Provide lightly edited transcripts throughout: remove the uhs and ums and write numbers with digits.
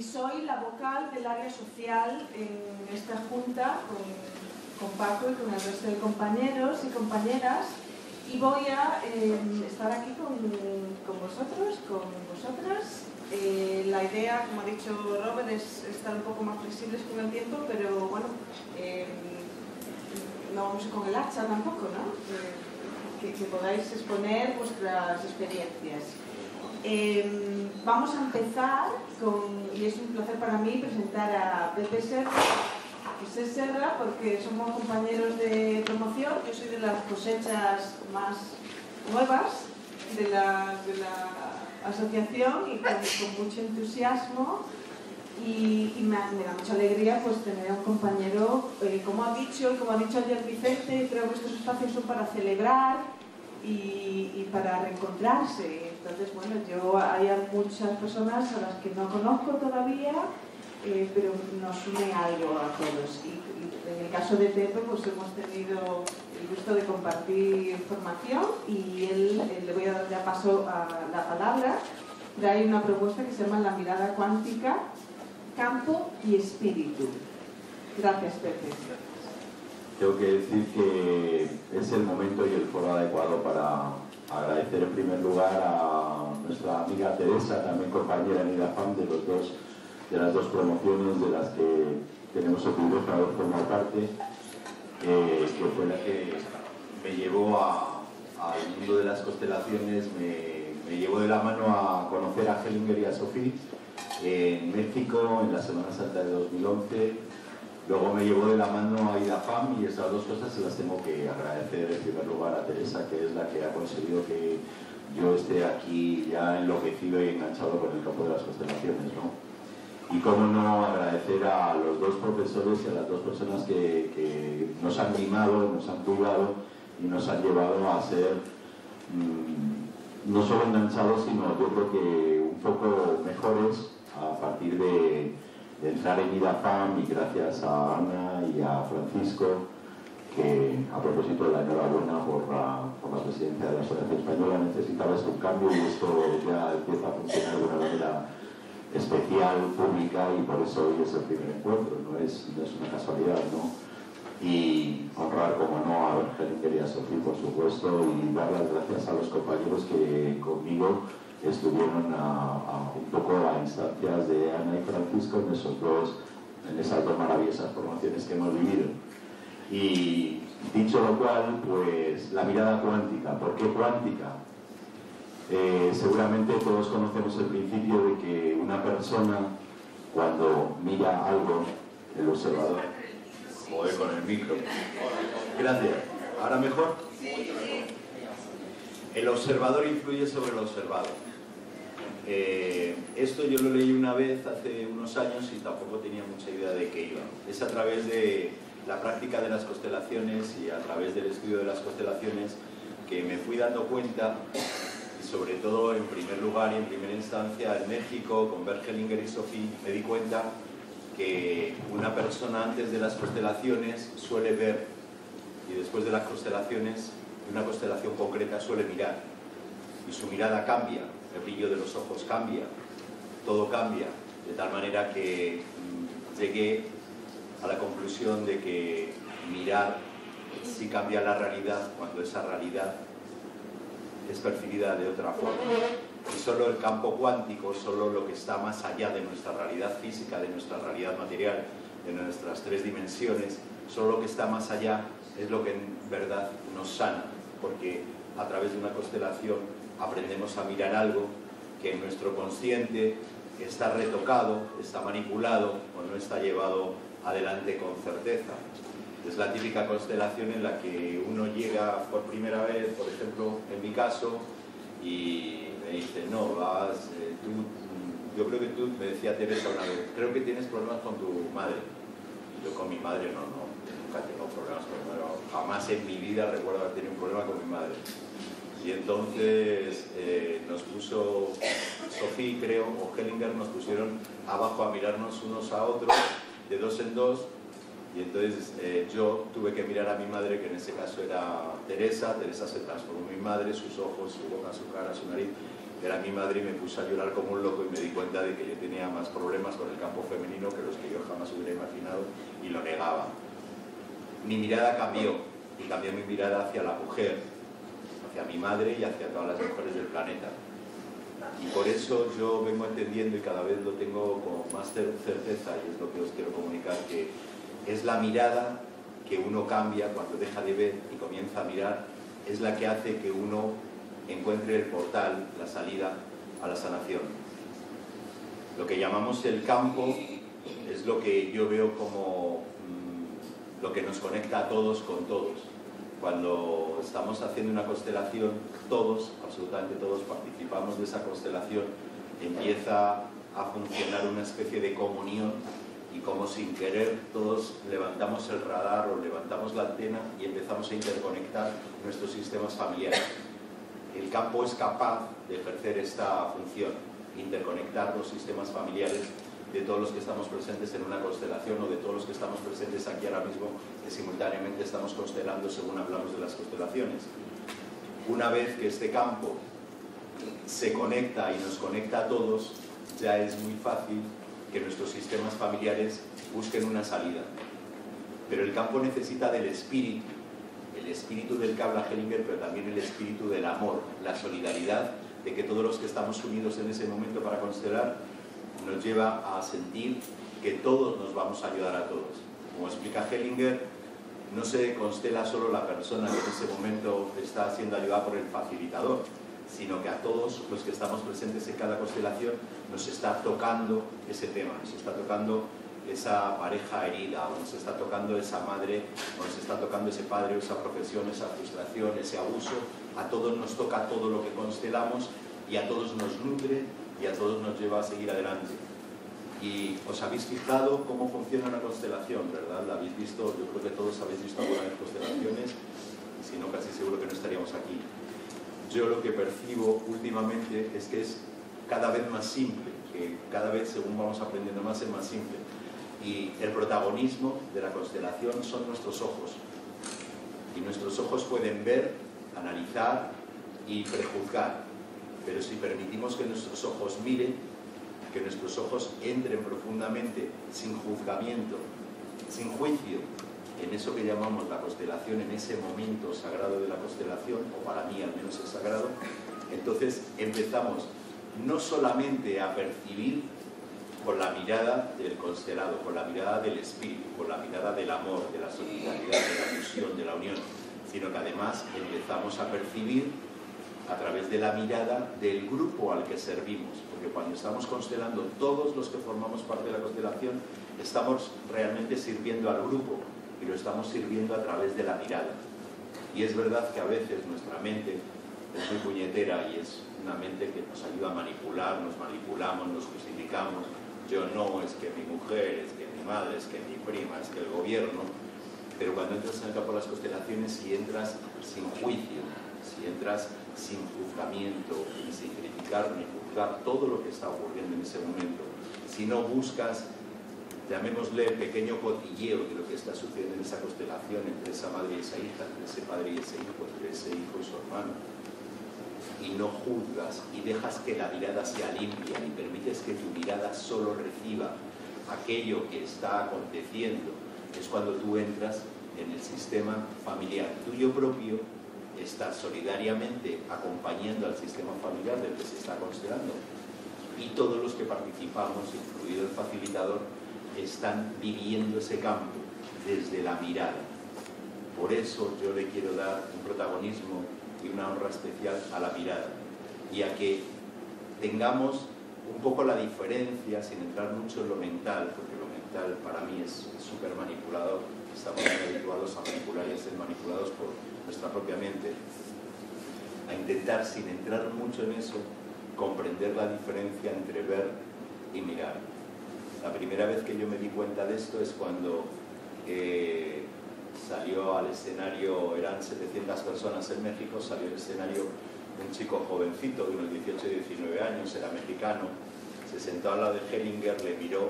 soy la vocal del área social en esta junta con Paco y con el resto de compañeros y compañeras, y voy a estar aquí con vosotros, con vosotras. La idea, como ha dicho Robert, es estar un poco más flexibles con el tiempo, pero bueno, no vamos con el hacha tampoco, ¿no? Que podáis exponer vuestras experiencias. Vamos a empezar y es un placer para mí presentar a Pepe Serra, José Serra, porque somos compañeros de promoción. Yo soy de las cosechas más nuevas de la asociación y con mucho entusiasmo, y me da mucha alegría pues tener a un compañero, como ha dicho ayer Vicente. Creo que estos espacios son para celebrar y para reencontrarse. Entonces, bueno, hay muchas personas a las que no conozco todavía, pero nos une algo a todos. Y en el caso de Pepe, pues hemos tenido el gusto de compartir formación, y le voy a dar ya paso a la palabra. Trae una propuesta que se llama La mirada cuántica, campo y espíritu. Gracias, Pepe. Tengo que decir que es el momento y el foro adecuado para agradecer en primer lugar a nuestra amiga Teresa, también compañera en IDAFAM de las dos promociones de las que tenemos el privilegio de formar parte, que fue la que me llevó al mundo de las constelaciones, me llevó de la mano a conocer a Hellinger y a Sophie en México en la Semana Santa de 2011. Luego me llevó de la mano a IDAFAM, y esas dos cosas se las tengo que agradecer en primer lugar a Teresa, que es la que ha conseguido que yo esté aquí ya enloquecido y enganchado con el campo de las constelaciones, ¿no? Y cómo no agradecer a los dos profesores y a las dos personas que nos han mimado, nos han cuidado y nos han llevado a ser no solo enganchados, sino yo creo que un poco mejores a partir de entrar en IDAFAM, y gracias a Ana y a Francisco, que a propósito de la enhorabuena por la presidencia de la Asociación Española. Necesitaba esto un cambio, y esto ya empieza a funcionar de una manera especial, pública, y por eso hoy es el primer encuentro, no es una casualidad, ¿no? Y honrar, como no, a Hellinger y a Sophie, por supuesto, y dar las gracias a los compañeros que conmigo estuvieron un poco a instancias de Ana y Francisco en esas dos maravillosas formaciones que hemos vivido. Y dicho lo cual, pues la mirada cuántica. ¿Por qué cuántica? Seguramente todos conocemos el principio de que una persona, cuando mira algo, el observador... Joder, con el micro. Gracias. ¿Ahora mejor? El observador influye sobre el observado. Esto yo lo leí una vez hace unos años y tampoco tenía mucha idea de qué iba. Es a través de la práctica de las constelaciones y a través del estudio de las constelaciones que me fui dando cuenta, y sobre todo en primer lugar y en primera instancia en México con Bert Hellinger y Sophie, me di cuenta que una persona antes de las constelaciones suele ver, y después de las constelaciones, una constelación concreta suele mirar, y su mirada cambia. El brillo de los ojos cambia, todo cambia, de tal manera que llegué a la conclusión de que mirar sí cambia la realidad cuando esa realidad es percibida de otra forma. Y solo el campo cuántico, solo lo que está más allá de nuestra realidad física, de nuestra realidad material, de nuestras tres dimensiones, solo lo que está más allá es lo que en verdad nos sana, porque a través de una constelación aprendemos a mirar algo que en nuestro consciente está retocado, está manipulado o no está llevado adelante con certeza. Es la típica constelación en la que uno llega por primera vez, por ejemplo, en mi caso, y me dice, no, yo creo que tú, me decía Teresa una vez, creo que tienes problemas con tu madre. Yo con mi madre nunca tengo problemas con mi madre, jamás en mi vida recuerdo haber tenido un problema con mi madre. Y entonces nos puso Sophie, creo, o Hellinger, nos pusieron abajo a mirarnos unos a otros, de dos en dos, y entonces yo tuve que mirar a mi madre, que en ese caso era Teresa. Teresa se transformó en mi madre, sus ojos, su boca, su cara, su nariz, ver a mi madre y me puse a llorar como un loco y me di cuenta de que yo tenía más problemas con el campo femenino que los que yo jamás hubiera imaginado y lo negaba. Mi mirada cambió y cambió mi mirada hacia la mujer, hacia mi madre y hacia todas las mujeres del planeta. Y por eso yo vengo entendiendo y cada vez lo tengo con más certeza, y es lo que os quiero comunicar, que es la mirada que uno cambia cuando deja de ver y comienza a mirar, es la que hace que uno encuentre el portal, la salida a la sanación. Lo que llamamos el campo es lo que yo veo como lo que nos conecta a todos con todos. Cuando estamos haciendo una constelación, todos, absolutamente todos, participamos de esa constelación, empieza a funcionar una especie de comunión y como sin querer todos levantamos el radar o levantamos la antena y empezamos a interconectar nuestros sistemas familiares. El campo es capaz de ejercer esta función, interconectar los sistemas familiares de todos los que estamos presentes en una constelación o de todos los que estamos presentes aquí ahora mismo, que simultáneamente estamos constelando según hablamos de las constelaciones. Una vez que este campo se conecta y nos conecta a todos, ya es muy fácil que nuestros sistemas familiares busquen una salida. Pero el campo necesita del espíritu, el espíritu del que habla Hellinger, pero también el espíritu del amor, la solidaridad, de que todos los que estamos unidos en ese momento para constelar nos lleva a sentir que todos nos vamos a ayudar a todos. Como explica Hellinger, no se constela solo la persona que en ese momento está siendo ayudada por el facilitador, sino que a todos los que estamos presentes en cada constelación nos está tocando ese tema, nos está tocando esa pareja herida, o nos está tocando esa madre, o nos está tocando ese padre, o esa profesión, esa frustración, ese abuso. A todos nos toca todo lo que constelamos y a todos nos nutre y a todos nos lleva a seguir adelante. Y os habéis fijado cómo funciona una constelación, ¿verdad? ¿La habéis visto? Yo creo que todos habéis visto alguna vez constelaciones, y si no, casi seguro que no estaríamos aquí. Yo lo que percibo últimamente es que es cada vez más simple, que cada vez según vamos aprendiendo más es más simple. Y el protagonismo de la constelación son nuestros ojos. Y nuestros ojos pueden ver, analizar y prejuzgar. Pero si permitimos que nuestros ojos miren, que nuestros ojos entren profundamente, sin juzgamiento, sin juicio, en eso que llamamos la constelación, en ese momento sagrado de la constelación, o para mí al menos es sagrado, entonces empezamos no solamente a percibir con la mirada del constelado, con la mirada del espíritu, con la mirada del amor, de la solidaridad, de la fusión, de la unión, sino que además empezamos a percibir a través de la mirada del grupo al que servimos, porque cuando estamos constelando, todos los que formamos parte de la constelación estamos realmente sirviendo al grupo, y lo estamos sirviendo a través de la mirada. Y es verdad que a veces nuestra mente es muy puñetera y es una mente que nos ayuda a manipular, nos manipulamos, nos justificamos. Yo no, es que mi mujer, es que mi madre, es que mi prima, es que el gobierno. Pero cuando entras en el campo de las constelaciones, si entras sin juicio, si entras sin juzgamiento, sin criticar ni juzgar todo lo que está ocurriendo en ese momento, si no buscas, llamémosle el pequeño cotilleo de lo que está sucediendo en esa constelación entre esa madre y esa hija, entre ese padre y ese hijo, entre ese hijo y su hermano, y no juzgas y dejas que la mirada sea limpia y permites que tu mirada solo reciba aquello que está aconteciendo, es cuando tú entras en el sistema familiar tuyo propio, estás solidariamente acompañando al sistema familiar del que se está constelando, y todos los que participamos, incluido el facilitador, están viviendo ese campo desde la mirada. Por eso yo le quiero dar un protagonismo y una honra especial a la mirada, y a que tengamos un poco la diferencia, sin entrar mucho en lo mental, porque lo mental para mí es súper manipulador, estamos muy habituados a manipular y a ser manipulados por nuestra propia mente, a intentar, sin entrar mucho en eso, comprender la diferencia entre ver y mirar. La primera vez que yo me di cuenta de esto es cuando salió al escenario, eran 700 personas en México, salió al escenario un chico jovencito de unos 18 y 19 años, era mexicano, se sentó al lado de Hellinger, le miró,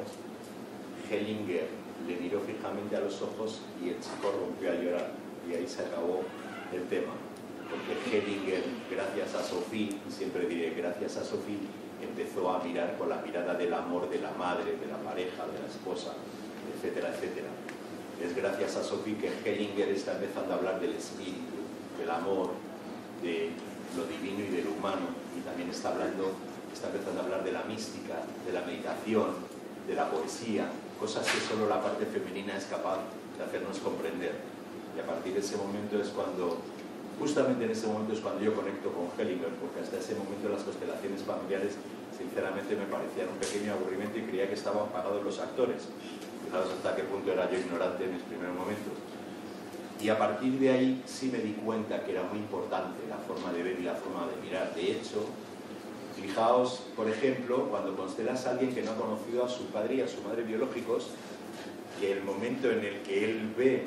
Hellinger le miró fijamente a los ojos y el chico rompió a llorar, y ahí se acabó el tema. porque Hellinger, gracias a Sophie, y siempre diré gracias a Sophie, empezó a mirar con la mirada del amor de la madre, de la pareja, de la esposa, etcétera, etcétera. Es gracias a Sophie que Hellinger está empezando a hablar del espíritu, del amor, de lo divino y de lo humano, y también está empezando a hablar de la mística, de la meditación, de la poesía, cosas que solo la parte femenina es capaz de hacernos comprender. Y a partir de ese momento es cuando, justamente en ese momento es cuando yo conecto con Hellinger, porque hasta ese momento las constelaciones familiares sinceramente me parecían un pequeño aburrimiento y creía que estaban pagados los actores. Fijaos hasta qué punto era yo ignorante en mis primeros momentos. Y a partir de ahí sí me di cuenta que era muy importante la forma de ver y la forma de mirar. De hecho, fijaos, por ejemplo, cuando constelas a alguien que no ha conocido a su padre y a su madre biológicos, que el momento en el que él ve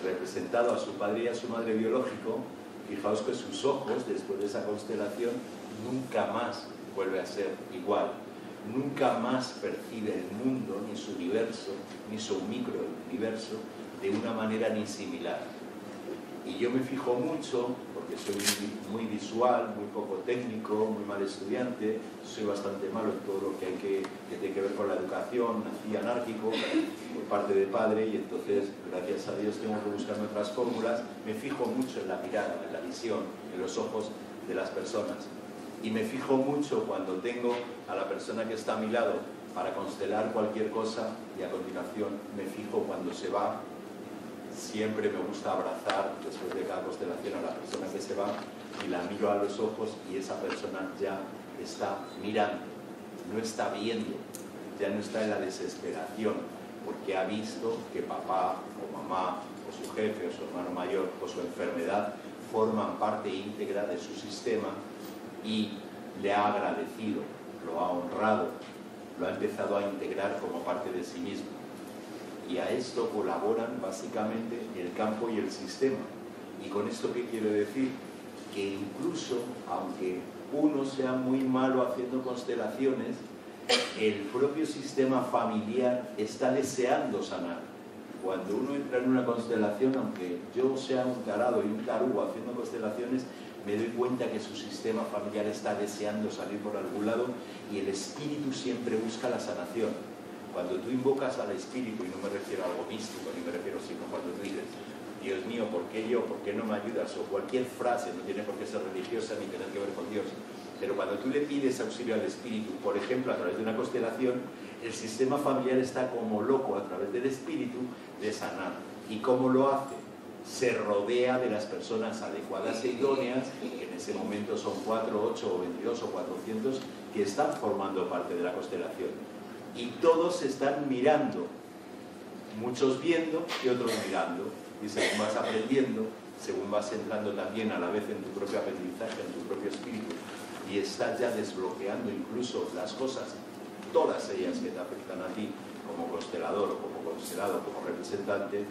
representado a su padre y a su madre biológico, fijaos que sus ojos, después de esa constelación, nunca más vuelve a ser igual. Nunca más percibe el mundo, ni su universo, ni su microuniverso, de una manera ni similar. Y yo me fijo mucho, porque soy muy visual, muy poco técnico, muy mal estudiante, soy bastante malo en todo lo que tiene que ver con la educación, nací anárquico por parte de padre, y entonces, gracias a Dios, tengo que buscarme otras fórmulas. Me fijo mucho en la mirada, en la visión, en los ojos de las personas. Y me fijo mucho cuando tengo a la persona que está a mi lado para constelar cualquier cosa, y a continuación me fijo cuando se va. Siempre me gusta abrazar después de cada constelación a la persona que se va, y la miro a los ojos, y esa persona ya está mirando, no está viendo, ya no está en la desesperación, porque ha visto que papá o mamá o su jefe o su hermano mayor o su enfermedad forman parte íntegra de su sistema, y le ha agradecido, lo ha honrado, lo ha empezado a integrar como parte de sí mismo. Y a esto colaboran básicamente el campo y el sistema. ¿Y con esto qué quiero decir? Que incluso, aunque uno sea muy malo haciendo constelaciones, el propio sistema familiar está deseando sanar. Cuando uno entra en una constelación, aunque yo sea un tarado y un tarugo haciendo constelaciones, me doy cuenta que su sistema familiar está deseando salir por algún lado, y el espíritu siempre busca la sanación. Cuando tú invocas al espíritu, y no me refiero a algo místico, ni me refiero, sino cuando tú dices, Dios mío, ¿por qué yo? ¿Por qué no me ayudas? O cualquier frase, no tiene por qué ser religiosa ni tener que ver con Dios. Pero cuando tú le pides auxilio al espíritu, por ejemplo, a través de una constelación, el sistema familiar está como loco a través del espíritu de sanar. ¿Y cómo lo hace? Se rodea de las personas adecuadas e idóneas, que en ese momento son 4, 8 o 22 o 400, que están formando parte de la constelación. Y todos están mirando, muchos viendo y otros mirando. Y según vas aprendiendo, según vas entrando también a la vez en tu propio aprendizaje, en tu propio espíritu, y estás ya desbloqueando incluso las cosas, todas ellas que te afectan a ti, como constelador o como constelado, como representante,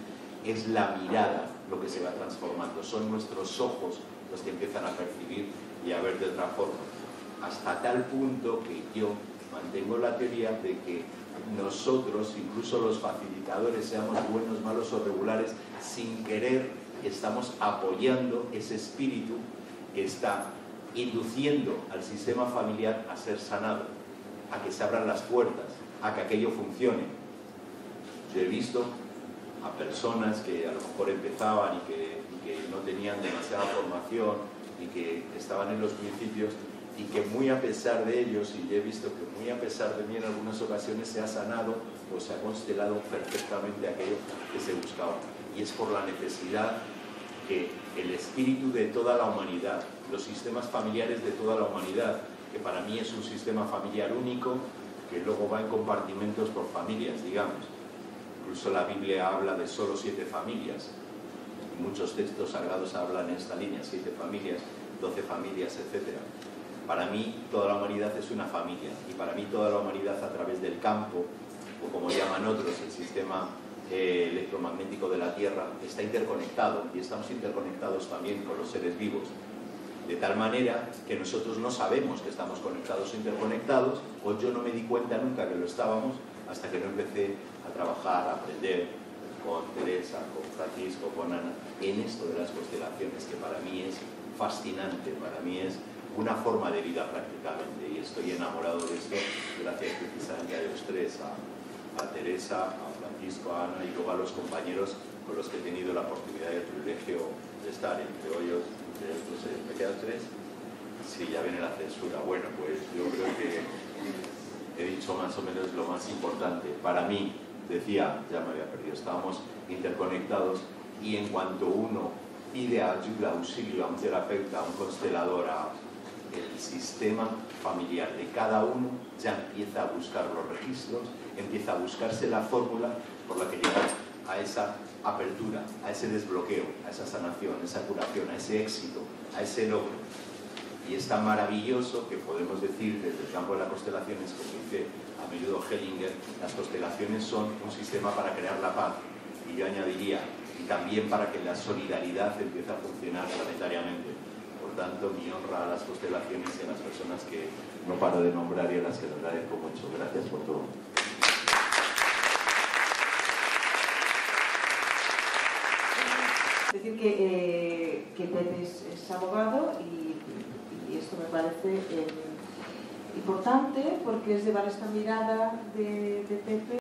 es la mirada lo que se va transformando. Son nuestros ojos los que empiezan a percibir y a ver de otra forma. Hasta tal punto que yo mantengo la teoría de que nosotros, incluso los facilitadores, seamos buenos, malos o regulares, sin querer estamos apoyando ese espíritu que está induciendo al sistema familiar a ser sanado, a que se abran las puertas, a que aquello funcione. Yo he visto a personas que a lo mejor empezaban y que no tenían demasiada formación y que estaban en los principios, y que muy a pesar de ellos, y yo he visto que muy a pesar de mí en algunas ocasiones, se ha sanado o se ha constelado perfectamente aquello que se buscaba. Y es por la necesidad que el espíritu de toda la humanidad, los sistemas familiares de toda la humanidad, que para mí es un sistema familiar único, que luego va en compartimentos por familias, digamos. Incluso la Biblia habla de solo 7 familias. Muchos textos sagrados hablan en esta línea, 7 familias, 12 familias, etc. Para mí toda la humanidad es una familia, y para mí toda la humanidad a través del campo, o como llaman otros, el sistema electromagnético de la Tierra, está interconectado, y estamos interconectados también con los seres vivos, de tal manera que nosotros no sabemos que estamos conectados o interconectados, o yo no me di cuenta nunca que lo estábamos hasta que no empecé a trabajar, a aprender con Teresa, con Francisco, con Ana, en esto de las constelaciones, que para mí es fascinante, para mí es una forma de vida prácticamente, y estoy enamorado de esto gracias precisamente a los tres, a Teresa, a Francisco, a Ana y luego a los compañeros con los que he tenido la oportunidad y el privilegio de estar, entre ellos, no sé, ¿me quedan tres? Sí, ya viene la censura. Bueno, pues yo creo que he dicho más o menos lo más importante. Para mí, decía, ya me había perdido, estábamos interconectados y en cuanto uno pide ayuda, auxilio a un terapeuta, a un constelador, el sistema familiar de cada uno ya empieza a buscar los registros, empieza a buscarse la fórmula por la que llegar a esa apertura, a ese desbloqueo, a esa sanación, a esa curación, a ese éxito, a ese logro. Y es tan maravilloso que podemos decir desde el campo de las constelaciones, como dice a menudo Hellinger, las constelaciones son un sistema para crear la paz. Y yo añadiría, y también para que la solidaridad empiece a funcionar planetariamente. Por tanto, mi honra a las constelaciones y a las personas que no paro de nombrar y a las que les agradezco mucho. Gracias por todo. Es decir que Pepe es abogado y esto me parece importante porque es llevar esta mirada de Pepe